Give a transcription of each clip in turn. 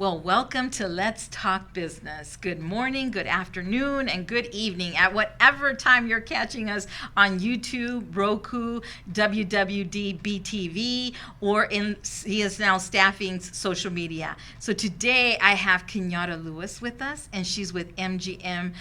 Well, welcome to Let's Talk Business. Good morning, good afternoon, and good evening at whatever time you're catching us on YouTube, Roku, WWDBTV, or in He Is Now Staffing's social media. So today I have Kenyatta Lewis with us, and she's with MGM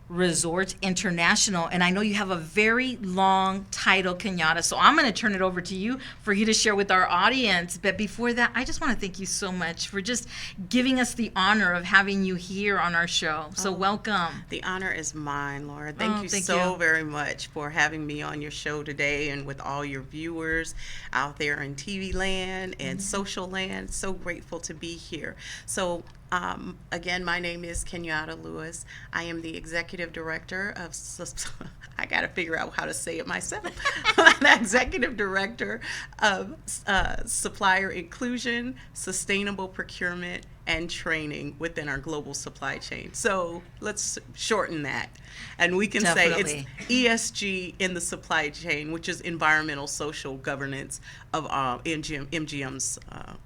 Resorts International, and I know you have a very long title, Kenyatta, so I'm going to turn it over to you for you to share with our audience. But before that, I just want to thank you so much for just giving us the honor of having you here on our show. So welcome. The honor is mine, Laura. Thank you so very much for having me on your show today, and with all your viewers out there in TV land and social land. So grateful to be here. So again, my name is Kenyatta Lewis. I am the executive director of, I got to figure out how to say it myself, the executive director of supplier inclusion, sustainable procurement, and training within our global supply chain. So let's shorten that. And we can say it's ESG in the supply chain, which is environmental social governance of MGM's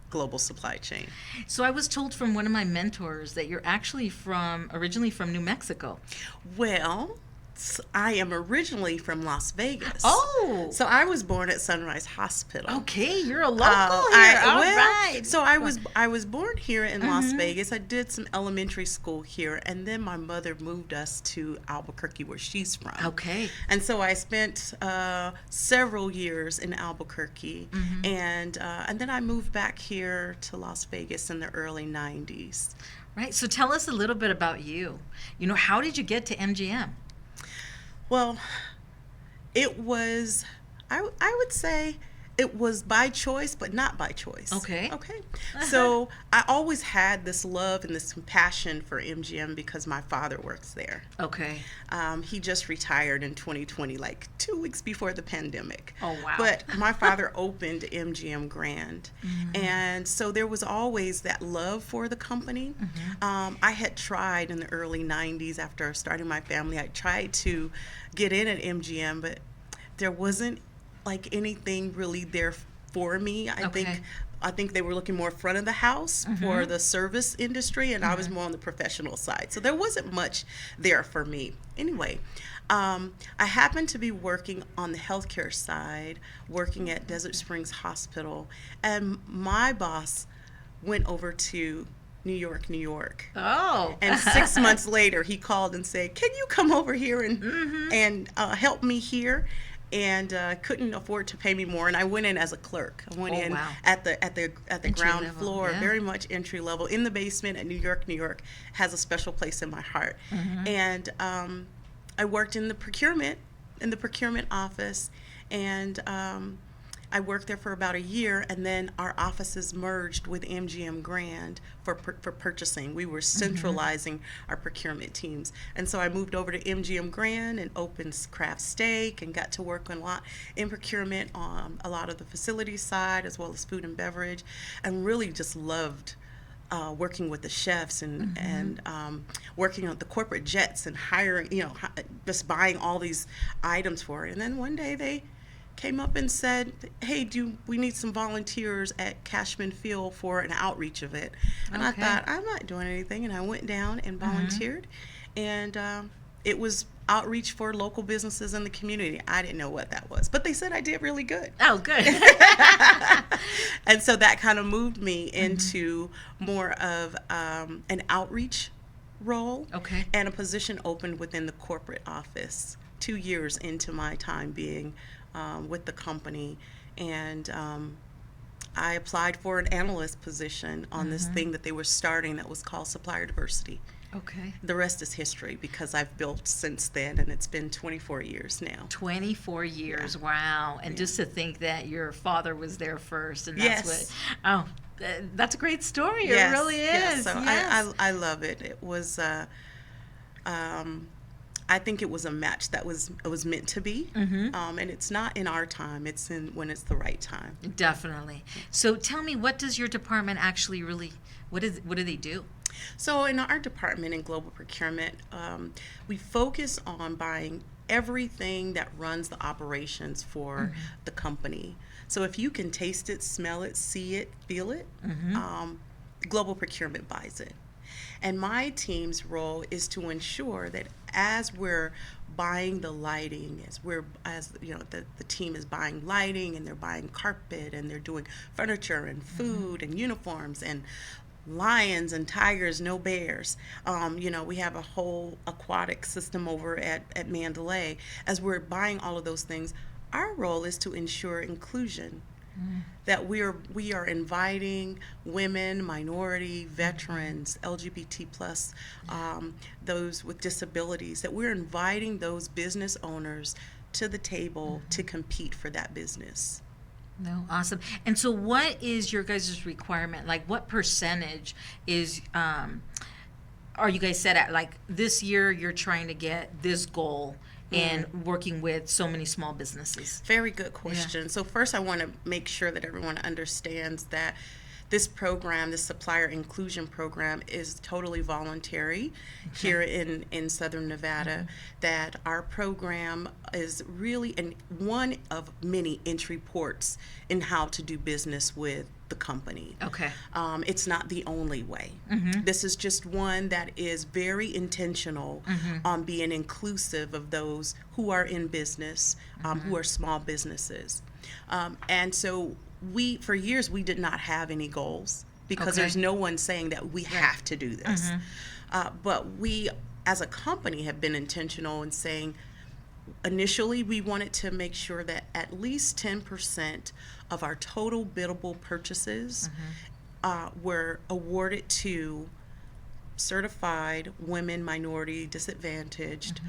global supply chain. So I was told from one of my mentors that you're actually originally from New Mexico. Well, I am originally from Las Vegas. Oh! So I was born at Sunrise Hospital. Okay, you're a local here. All right. So I was born here in Las Vegas. I did some elementary school here, and then my mother moved us to Albuquerque, where she's from. Okay. And so I spent several years in Albuquerque, and then I moved back here to Las Vegas in the early 90s. Right. So tell us a little bit about you. You know, how did you get to MGM? Well, it was, I would say it was by choice, but not by choice. Okay. So I always had this love and this passion for MGM because my father works there. Okay. He just retired in 2020, like 2 weeks before the pandemic. Oh, wow. But my father opened MGM Grand. And so there was always that love for the company. I had tried in the early 90s after starting my family, I tried to get in at MGM, but there wasn't like anything really there for me. I think they were looking more front of the house for the service industry, and I was more on the professional side. So there wasn't much there for me. Anyway, I happened to be working on the healthcare side, working at Desert Springs Hospital, and my boss went over to New York. Oh. And 6 months later, he called and said, "Can you come over here and help me here?" And couldn't afford to pay me more, and I went in as a clerk. I went in at the ground floor, very much entry level, in the basement at New York has a special place in my heart. And I worked in the procurement office, and I worked there for about a year, and then our offices merged with MGM Grand for purchasing. We were centralizing our procurement teams. And so I moved over to MGM Grand and opened Craft Steak and got to work a lot in procurement on a lot of the facility side as well as food and beverage, and really just loved working with the chefs and working on the corporate jets and hiring, just buying all these items for it. And then one day they came up and said, "Hey, we need some volunteers at Cashman Field for an outreach event." And I thought, I'm not doing anything, and I went down and volunteered. And it was outreach for local businesses in the community. I didn't know what that was, but they said I did really good. Oh, good. And so that kind of moved me into more of an outreach role. Okay. And a position opened within the corporate office 2 years into my time being with the company. And I applied for an analyst position on this thing that they were starting that was called supplier diversity. Okay. The rest is history because I've built since then, and it's been 24 years now. 24 years, wow. And just to think that your father was there first, and that's that's a great story. It really is. Yes. So I love it. It was, I think it was a match that was meant to be, and it's not in our time. It's when it's the right time. Definitely. So tell me, what does your department actually what do they do? So in our department in global procurement, we focus on buying everything that runs the operations for the company. So if you can taste it, smell it, see it, feel it, global procurement buys it. And my team's role is to ensure that as we're buying the lighting, the team is buying lighting and they're buying carpet and they're doing furniture and food and uniforms and lions and tigers, no bears. We have a whole aquatic system over at Mandalay. As we're buying all of those things, our role is to ensure inclusion. That we are inviting women, minority, veterans, LGBT plus, those with disabilities, that we're inviting those business owners to the table to compete for that business. No, awesome. And so what is your guys' requirement? Like what percentage is, are you guys set at? Like this year you're trying to get this goal and working with so many small businesses? Very good question. Yeah. So first I want to make sure that everyone understands that this program, this supplier inclusion program, is totally voluntary here in Southern Nevada, that our program is really one of many entry ports in how to do business with the company. Okay. It's not the only way. This is just one that is very intentional on being inclusive of those who are in business, who are small businesses. And so for years, we did not have any goals because there's no one saying that we have to do this. But we, as a company, have been intentional in saying, initially, we wanted to make sure that at least 10% of our total biddable purchases were awarded to certified women, minority, disadvantaged,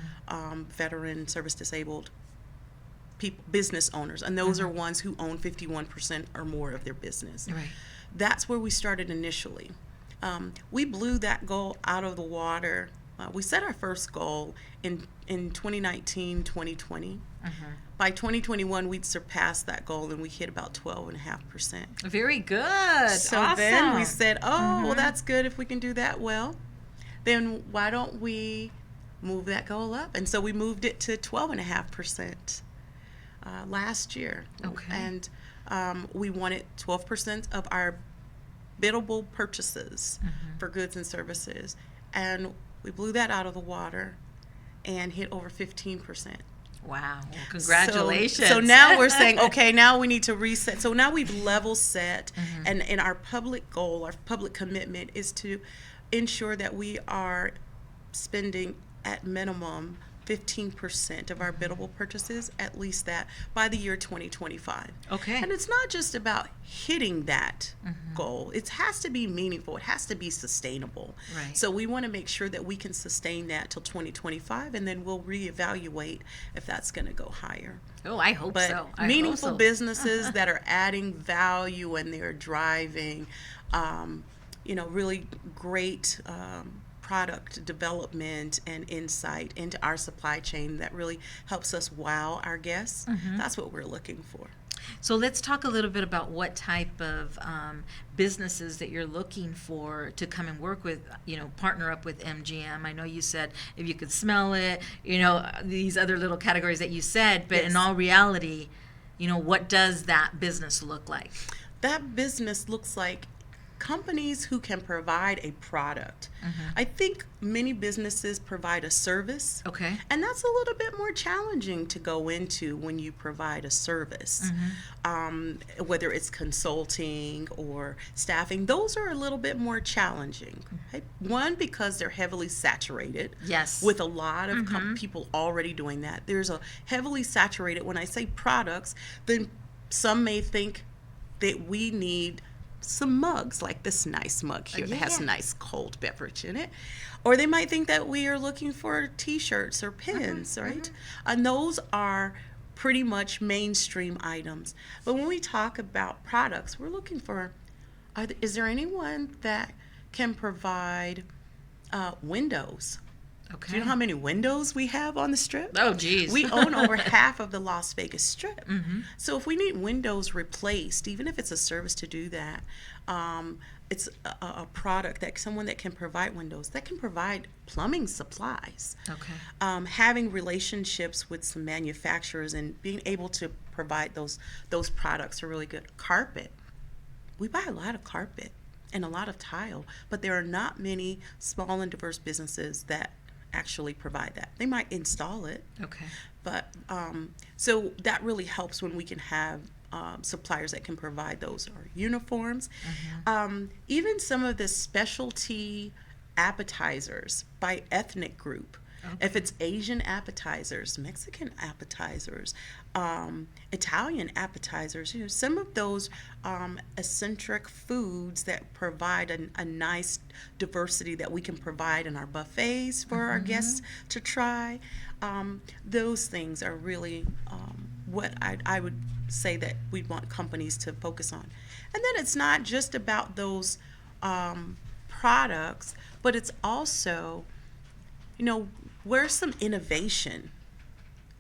veteran, service disabled people, business owners, and those are ones who own 51% or more of their business. Right. That's where we started initially. We blew that goal out of the water. We set our first goal in 2019, 2020. By 2021, we'd surpassed that goal and we hit about 12.5%. Very good. So awesome. Then we said, well, that's good if we can do that well. Then why don't we move that goal up? And so we moved it to 12.5%. Last year. Okay. And we wanted 12% of our biddable purchases for goods and services. And we blew that out of the water and hit over 15%. Wow. Well, congratulations. So now we're saying, okay, now we need to reset. So now we've level set, and our public goal, our public commitment is to ensure that we are spending at minimum 15% of our biddable purchases, at least that, by the year 2025. Okay. And it's not just about hitting that goal. It has to be meaningful. It has to be sustainable. Right. So we want to make sure that we can sustain that till 2025, and then we'll reevaluate if that's going to go higher. Oh, I hope so. Meaningful businesses that are adding value and they're driving, really great product development and insight into our supply chain that really helps us wow our guests. That's what we're looking for. So let's talk a little bit about what type of businesses that you're looking for to come and work with, partner up with MGM. I know you said if you could smell it, these other little categories that you said, but in all reality, what does that business look like? That business looks like companies who can provide a product. I think many businesses provide a service. Okay. And that's a little bit more challenging to go into when you provide a service. Whether it's consulting or staffing, those are a little bit more challenging. Right? One, because they're heavily saturated. Yes. With a lot of people already doing that. There's a heavily saturated, when I say products, then some may think that we need some mugs, like this nice mug here that has nice cold beverage in it. Or they might think that we are looking for t-shirts or pins, right? And those are pretty much mainstream items. But when we talk about products, we're looking for, is there anyone that can provide windows? Okay. Do you know how many windows we have on the Strip? Oh, geez. We own over half of the Las Vegas Strip. So if we need windows replaced, even if it's a service to do that, it's a product that someone that can provide windows, that can provide plumbing supplies. Okay. Having relationships with some manufacturers and being able to provide those products are really good. Carpet. We buy a lot of carpet. and a lot of tile, but there are not many small and diverse businesses that actually provide that. They might install it. Okay. But so that really helps when we can have suppliers that can provide those, or uniforms. Even some of the specialty appetizers by ethnic group. Okay. If it's Asian appetizers, Mexican appetizers, Italian appetizers, some of those eccentric foods that provide a nice diversity that we can provide in our buffets for our guests to try. Those things are really what I would say that we want companies to focus on. And then it's not just about those products, but it's also, where's some innovation?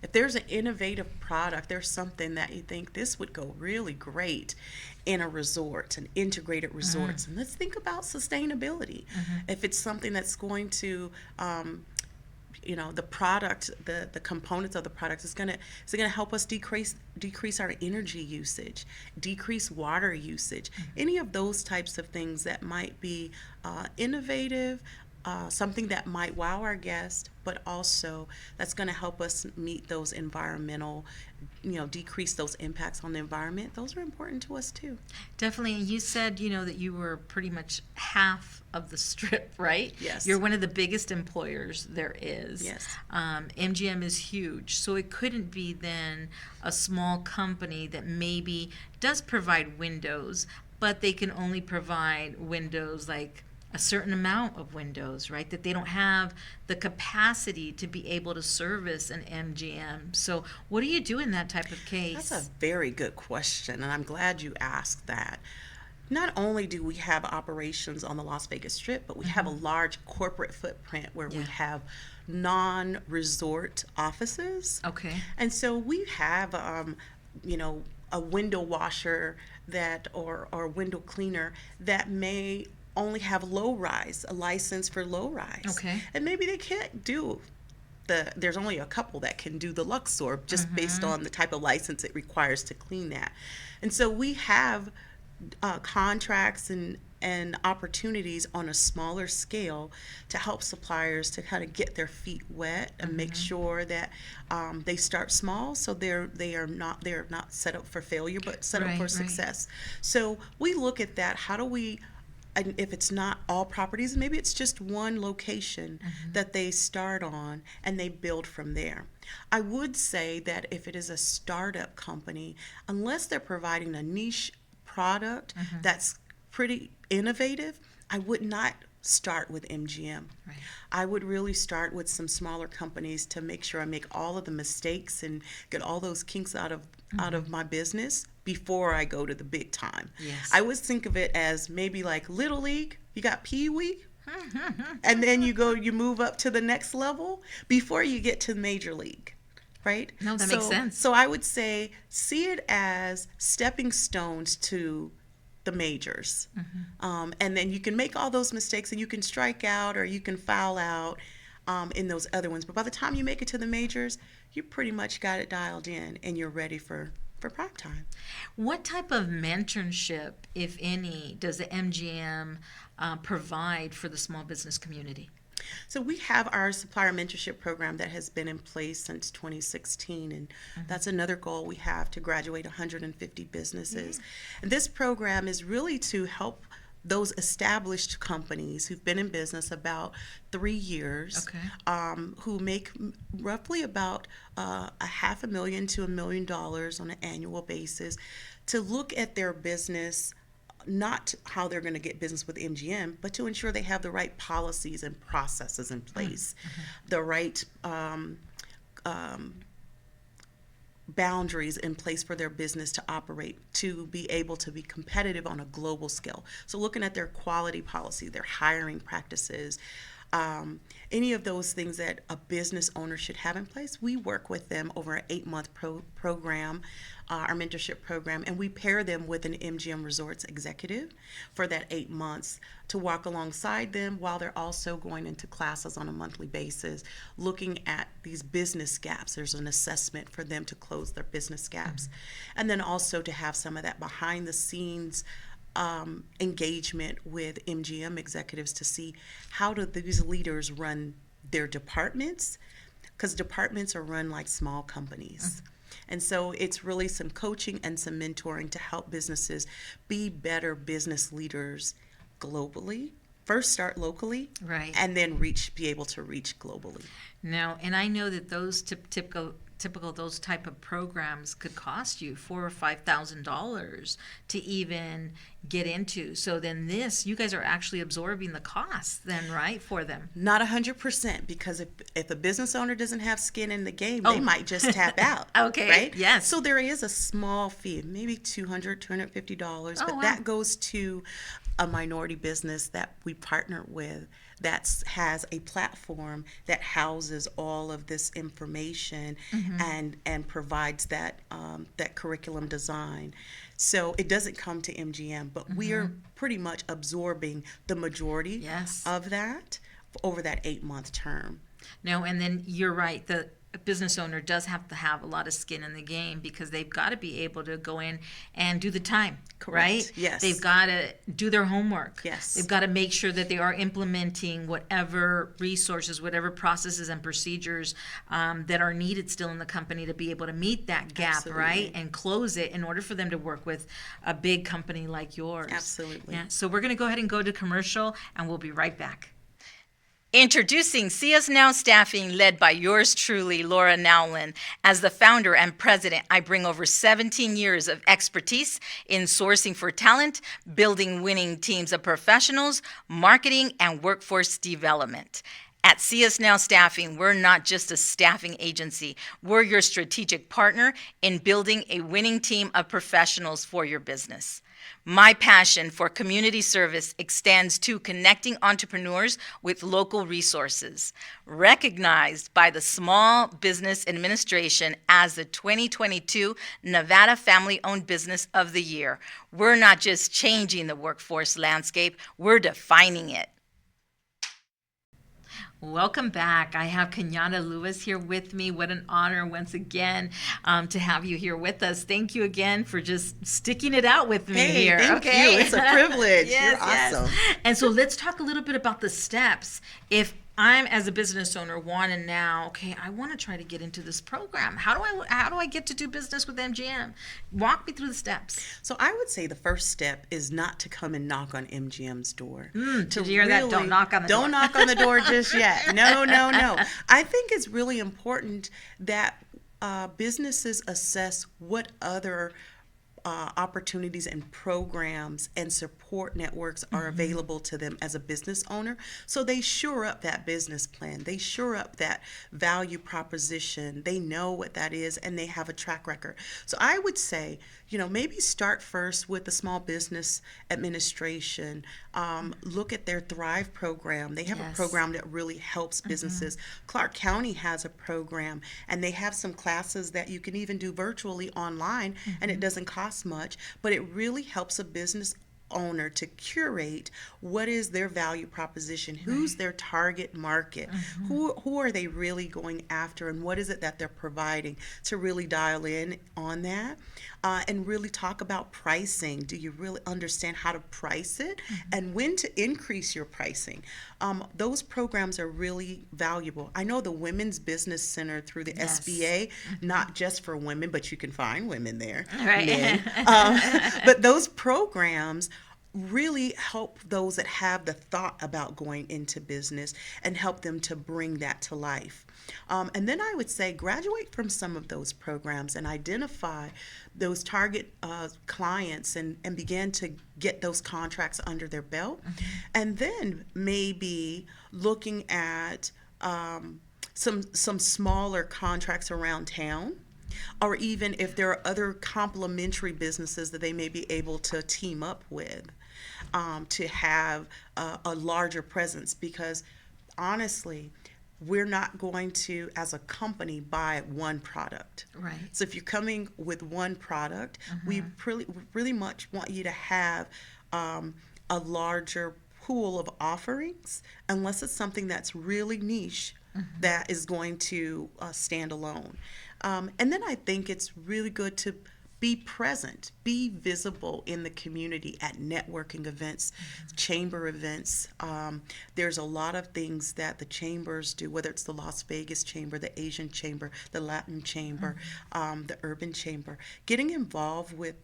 If there's an innovative product, there's something that you think this would go really great in a resort, an integrated resorts. And let's think about sustainability. If it's something that's going to, the product, the components of the product is it gonna help us decrease our energy usage, decrease water usage, any of those types of things that might be innovative. Something that might wow our guests, but also that's going to help us meet those environmental, decrease those impacts on the environment. Those are important to us too. Definitely. And you said, that you were pretty much half of the Strip, right? Yes. You're one of the biggest employers there is. Yes. MGM is huge. So it couldn't be then a small company that maybe does provide windows, but they can only provide windows like a certain amount of windows, right? That they don't have the capacity to be able to service an MGM. So what do you do in that type of case? That's a very good question, and I'm glad you asked that. Not only do we have operations on the Las Vegas Strip, but we have a large corporate footprint where we have non-resort offices. Okay. And so we have, a window washer or window cleaner that may only have a license for low rise. Okay. And maybe they can't do there's only a couple that can do the Luxor just based on the type of license it requires to clean that. And so we have contracts and opportunities on a smaller scale to help suppliers to kind of get their feet wet and make sure that they start small, so they're not set up for failure, but set up for success. So we look at that. How do we? And if it's not all properties, maybe it's just one location that they start on and they build from there. I would say that if it is a startup company, unless they're providing a niche product that's pretty innovative, I would not start with MGM. Right. I would really start with some smaller companies to make sure I make all of the mistakes and get all those kinks out of my business before I go to the big time. Yes. I would think of it as maybe like Little League. You got Pee Wee, and then you move up to the next level before you get to Major League, right? No, that makes sense. So I would say see it as stepping stones to the majors. And then you can make all those mistakes and you can strike out or you can foul out in those other ones. But by the time you make it to the majors, you pretty much got it dialed in and you're ready for prime time. What type of mentorship, if any, does the MGM provide for the small business community? So we have our supplier mentorship program that has been in place since 2016, and that's another goal we have, to graduate 150 businesses. And this program is really to help those established companies who've been in business about 3 years, who make roughly about $500,000 to $1 million on an annual basis, to look at their business, not how they're going to get business with MGM, but to ensure they have the right policies and processes in place, the right boundaries in place for their business to operate, to be able to be competitive on a global scale. So looking at their quality policy, their hiring practices, any of those things that a business owner should have in place, we work with them over an 8-month program, our mentorship program, and we pair them with an MGM Resorts executive for that 8 months to walk alongside them while they're also going into classes on a monthly basis, looking at these business gaps. There's an assessment for them to close their business gaps. And then also to have some of that behind the scenes engagement with MGM executives to see how do these leaders run their departments, because departments are run like small companies. And so it's really some coaching and some mentoring to help businesses be better business leaders globally. First start locally, right, and then be able to reach globally. Now, and I know that those typical those type of programs could cost you $4,000 or $5,000 to even get into. So then you guys are actually absorbing the costs then, right, for them? Not 100%, because if a business owner doesn't have skin in the game, they might just tap out. Okay. Right? Yes. So there is a small fee, maybe $200, $250, but wow. that goes to a minority business that we partner with that has a platform that houses all of this information and provides that that curriculum design. So it doesn't come to MGM, but we are pretty much absorbing the majority of that over that 8-month term. No, and then you're right. The business owner does have to have a lot of skin in the game, because they've got to be able to go in and do the time. Correct. Right? Yes. They've got to do their homework. Yes. They've got to make sure that they are implementing whatever resources, whatever processes and procedures that are needed still in the company to be able to meet that gap, Absolutely. right? And close it in order for them to work with a big company like yours. Absolutely. Yeah. So we're going to go ahead and go to commercial, and we'll be right back. Introducing See Us Now Staffing, led by yours truly, Laura Nowlin. As the founder and president, I bring over 17 years of expertise in sourcing for talent, building winning teams of professionals, marketing, and workforce development. At See Us Now Staffing, we're not just a staffing agency. We're your strategic partner in building a winning team of professionals for your business. My passion for community service extends to connecting entrepreneurs with local resources. Recognized by the Small Business Administration as the 2022 Nevada Family-Owned Business of the Year, we're not just changing the workforce landscape, we're defining it. Welcome back. I have Kenyatta Lewis here with me. What an honor once again to have you here with us. Thank you again for just sticking it out with me here. Thank you. It's a privilege. Yes, You're awesome. And so let's talk a little bit about the steps. If I'm, as a business owner, want to now, I want to try to get into this program. How do I get to do business with MGM? Walk me through the steps. So I would say the first step is not to come and knock on MGM's door. Did you hear that? Don't knock on the door. Don't knock on the door just yet. No. I think it's really important that businesses assess what other opportunities and programs and support networks are available to them as a business owner. So they shore up that business plan. They shore up that value proposition. They know what that is, and they have a track record. So I would say, maybe start first with the Small Business Administration. Look at their Thrive program. They have a program that really helps businesses. Clark County has a program, and they have some classes that you can even do virtually online, and it doesn't cost much, but it really helps a business owner to curate what is their value proposition, who's their target market, who are they really going after, and what is it that they're providing, to really dial in on that, and really talk about pricing. Do you really understand how to price it and when to increase your pricing? Those programs are really valuable. I know the Women's Business Center through the SBA, not just for women, but you can find women there, men. But those programs really help those that have the thought about going into business and help them to bring that to life. And then I would say graduate from some of those programs and identify those target clients and begin to get those contracts under their belt. And then maybe looking at some smaller contracts around town, or even if there are other complementary businesses that they may be able to team up with to have a larger presence. Because honestly, we're not going to, as a company, buy one product. Right. So if you're coming with one product, we really much want you to have a larger pool of offerings, unless it's something that's really niche that is going to stand alone. And then I think it's really good to be present, be visible in the community at networking events, chamber events. There's a lot of things that the chambers do, whether it's the Las Vegas Chamber, the Asian Chamber, the Latin Chamber, the Urban Chamber. Getting involved with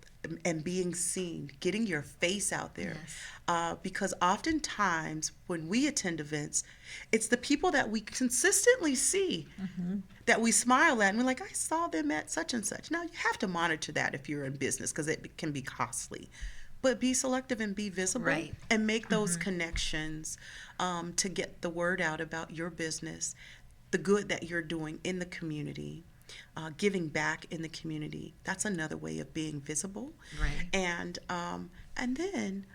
and being seen, getting your face out there. Yes. Because oftentimes when we attend events, it's the people that we consistently see that we smile at and we're like, I saw them at such and such. Now, you have to monitor that if you're in business because it can be costly. But be selective and be visible and make those connections to get the word out about your business, the good that you're doing in the community. Giving back in the community. That's another way of being visible. Right. And then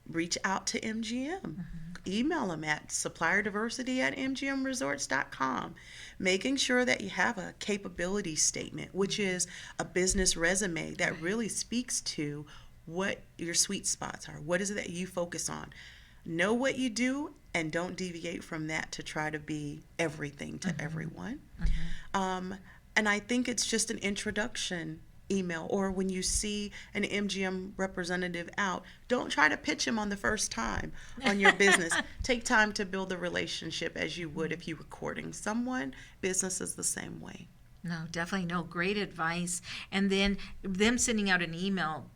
reach out to MGM. Email them at supplierdiversity@mgmresorts.com. Making sure that you have a capability statement, which is a business resume that really speaks to what your sweet spots are. What is it that you focus on? Know what you do and don't deviate from that to try to be everything to everyone. And I think it's just an introduction email, or when you see an MGM representative out, don't try to pitch him on the first time on your business. Take time to build the relationship as you would if you were courting someone. Business is the same way. No, definitely no. Great advice. And then them sending out an email,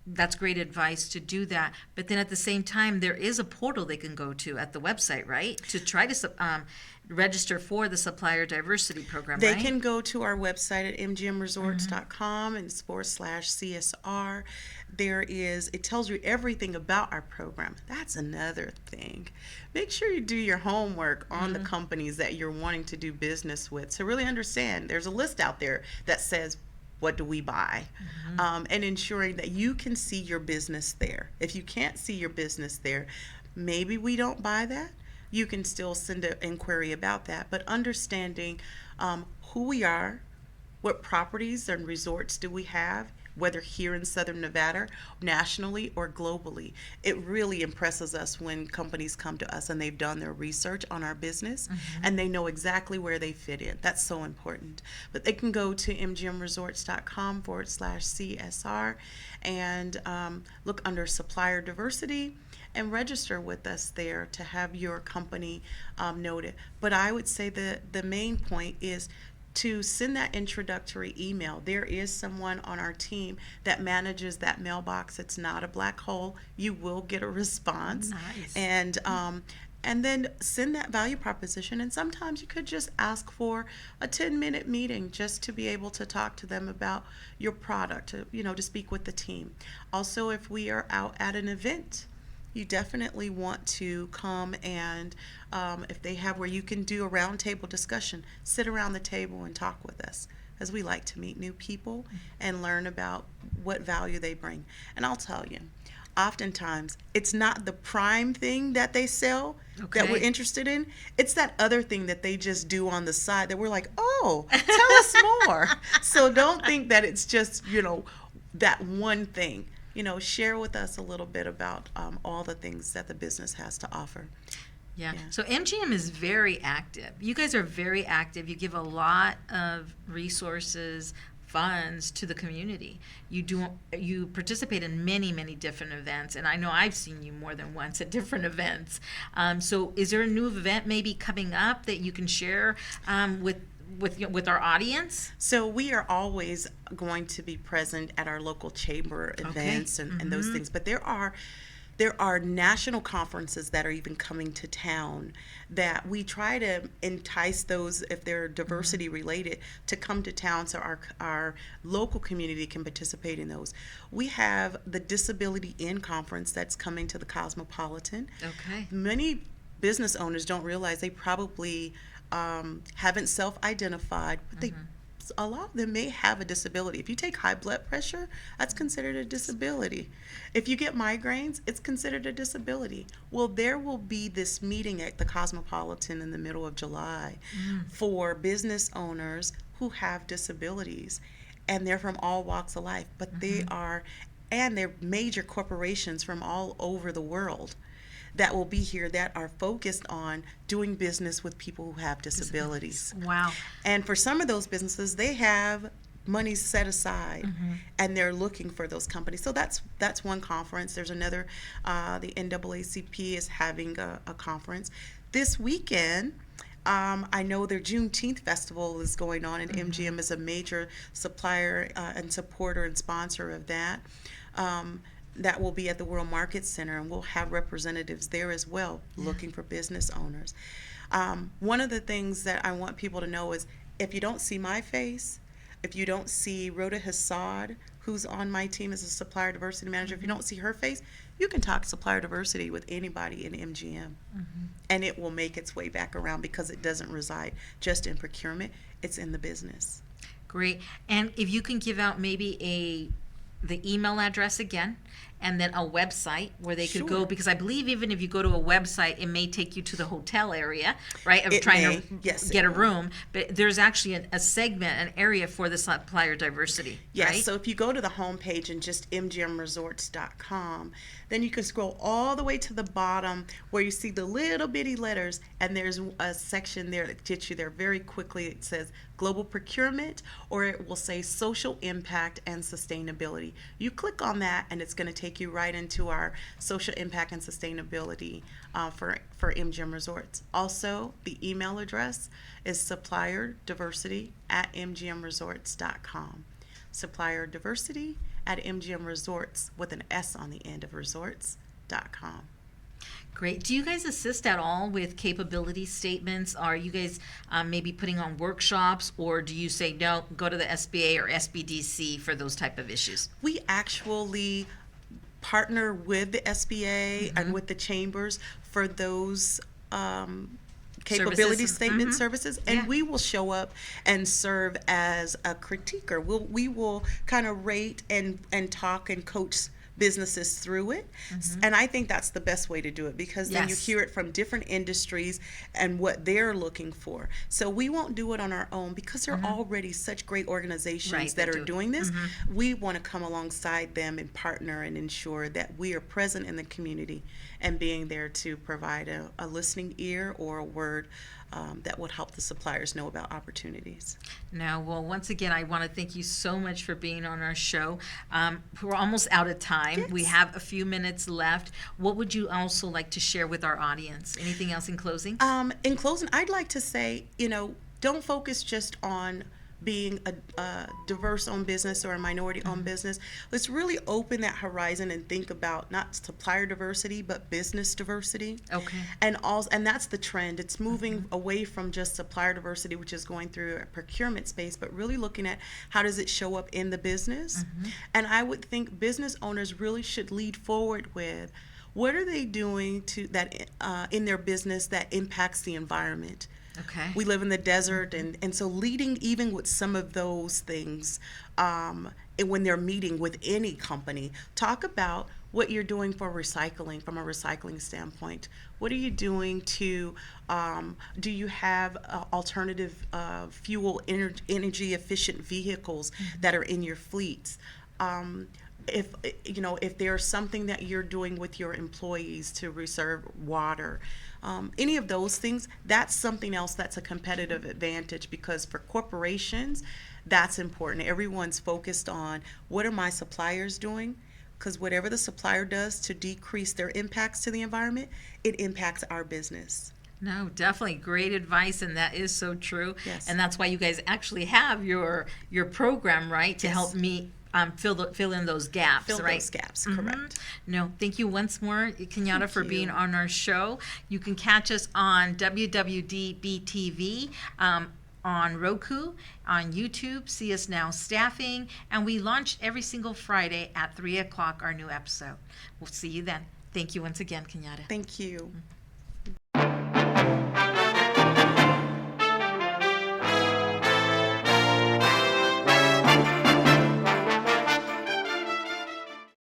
that's great advice to do that. But then at the same time, there is a portal they can go to at the website, right? To try to register for the Supplier Diversity Program, They right? can go to our website at mgmresorts.com and /CSR. It tells you everything about our program. That's another thing. Make sure you do your homework on the companies that you're wanting to do business with to really understand. There's a list out there that says, what do we buy? And ensuring that you can see your business there. If you can't see your business there, maybe we don't buy that. You can still send an inquiry about that, but understanding who we are, what properties and resorts do we have, whether here in Southern Nevada, nationally or globally. It really impresses us when companies come to us and they've done their research on our business and they know exactly where they fit in. That's so important. But they can go to mgmresorts.com /CSR and look under Supplier Diversity and register with us there to have your company noted. But I would say the main point is to send that introductory email. There is someone on our team that manages that mailbox. It's not a black hole. You will get a response. Nice. And then send that value proposition. And sometimes you could just ask for a 10-minute meeting just to be able to talk to them about your product, to speak with the team. Also, if we are out at an event, you definitely want to come and if they have where you can do a roundtable discussion, sit around the table and talk with us, as we like to meet new people and learn about what value they bring. And I'll tell you, oftentimes it's not the prime thing that they sell that we're interested in. It's that other thing that they just do on the side that we're like, oh, tell us more. So don't think that it's just, that one thing. Share with us a little bit about all the things that the business has to offer. Yeah. So MGM is very active. You guys are very active. You give a lot of resources, funds to the community. You participate in many, many different events, and I know I've seen you more than once at different events. So is there a new event maybe coming up that you can share with our audience? So we are always going to be present at our local chamber events and those things, but there are national conferences that are even coming to town that we try to entice those, if they're diversity related, to come to town so our local community can participate in those. We have the Disability In Conference that's coming to the Cosmopolitan. Okay. Many business owners don't realize they probably haven't self-identified, but a lot of them may have a disability. If you take high blood pressure, that's considered a disability. If you get migraines, it's considered a disability. Well, there will be this meeting at the Cosmopolitan in the middle of July for business owners who have disabilities, and they're from all walks of life, but they're major corporations from all over the world that will be here that are focused on doing business with people who have disabilities. Wow. And for some of those businesses, they have money's set aside, and they're looking for those companies. So that's one conference. There's another. The NAACP is having a conference this weekend. I know their Juneteenth festival is going on, and MGM is a major supplier and supporter and sponsor of that. That will be at the World Market Center, and we'll have representatives there as well, looking for business owners. One of the things that I want people to know is, if you don't see my face, if you don't see Rhoda Hassad, who's on my team as a supplier diversity manager, if you don't see her face, you can talk supplier diversity with anybody in MGM, and it will make its way back around, because it doesn't reside just in procurement, it's in the business. Great. And if you can give out maybe the email address again, and then a website where they could go, because I believe even if you go to a website, it may take you to the hotel area, right, of trying to get a room. But there's actually a segment, an area for the supplier diversity, yes, right? So if you go to the homepage and just mgmresorts.com, then you can scroll all the way to the bottom where you see the little bitty letters, and there's a section there that gets you there very quickly. It says global procurement, or it will say social impact and sustainability. You click on that, and it's going to take you right into our social impact and sustainability for MGM Resorts. Also, the email address is supplierdiversity@mgmresorts.com. supplierdiversity@mgmresorts with an S on the end of resorts.com. Great. Do you guys assist at all with capability statements? Are you guys maybe putting on workshops, or do you say, no, go to the SBA or SBDC for those type of issues? We actually partner with the SBA and with the chambers for those capability statement services, and we will show up and serve as a critiquer. We will kind of rate and talk and coach businesses through it. And I think that's the best way to do it, because then you hear it from different industries and what they're looking for. So we won't do it on our own, because there are already such great organizations that are doing this. We want to come alongside them and partner and ensure that we are present in the community and being there to provide a listening ear or a word that would help the suppliers know about opportunities. Now, well, once again, I want to thank you so much for being on our show. We're almost out of time. Yes. We have a few minutes left. What would you also like to share with our audience? Anything else in closing? In closing, I'd like to say, don't focus just on being a diverse-owned business or a minority-owned business. Let's really open that horizon and think about not supplier diversity, but business diversity. Okay. And that's the trend. It's moving away from just supplier diversity, which is going through a procurement space, but really looking at how does it show up in the business. And I would think business owners really should lead forward with, what are they doing in their business that impacts the environment? Okay. We live in the desert, and so leading even with some of those things, and when they're meeting with any company, talk about what you're doing for recycling from a recycling standpoint. What are you doing to, do you have alternative fuel energy efficient vehicles that are in your fleets? If there's something that you're doing with your employees to reserve water, any of those things, that's something else that's a competitive advantage, because for corporations, that's important. Everyone's focused on, what are my suppliers doing? Because whatever the supplier does to decrease their impacts to the environment, it impacts our business. No, definitely great advice, and that is so true. Yes. And that's why you guys actually have your program, right, to help me fill in those gaps, Fill right? those gaps, correct. No, thank you once more, Kenyatta, for being on our show. You can catch us on WWDBTV, on Roku, on YouTube, See Us Now Staffing, and we launch every single Friday at 3 o'clock our new episode. We'll see you then. Thank you once again, Kenyatta. Thank you.